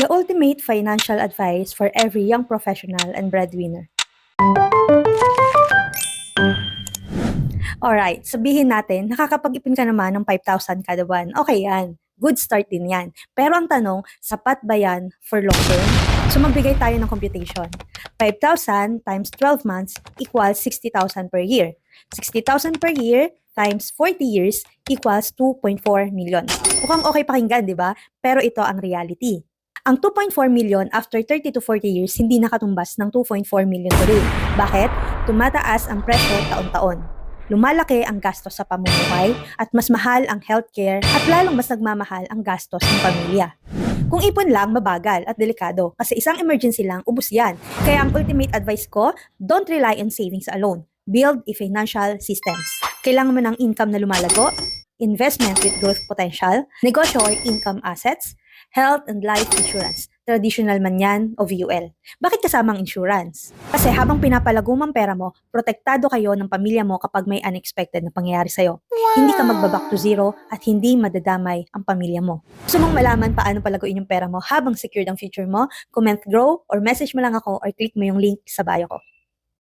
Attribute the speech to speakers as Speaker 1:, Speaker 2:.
Speaker 1: The ultimate financial advice for every young professional and breadwinner. Alright, sabihin natin, nakakapag-ipon ka naman ng 5,000 kada buwan. Okay yan. Good start din yan. Pero ang tanong, sapat ba yan for long term? So magbigay tayo ng computation. 5,000 times 12 months equals 60,000 per year. 60,000 per year times 40 years equals 2.4 million. Mukhang okay pakinggan, di ba? Pero ito ang reality. Ang 2.4 million after 30 to 40 years hindi nakatumbas ng 2.4 million today. Bakit? Tumataas ang presyo taon-taon. Lumalaki ang gastos sa pamumuhay at mas mahal ang healthcare at lalong mas nagmamahal ang gastos ng pamilya. Kung ipon lang, mabagal at delikado kasi isang emergency lang, ubos yan. Kaya ang ultimate advice ko, don't rely on savings alone. Build a financial systems. Kailangan mo ng income na lumalago, investment with growth potential, negosyo or income assets, health and life insurance. Traditional man yan o VUL. Bakit kasamang insurance? Kasi habang pinapalago mo ang pera mo, protektado kayo ng pamilya mo kapag may unexpected na pangyayari sa'yo. Hindi ka magbaback to zero at hindi madadamay ang pamilya mo. Gusto mong malaman paano palaguin yung pera mo habang secured ang future mo? Comment grow or message mo lang ako or click mo yung link sa bio ko.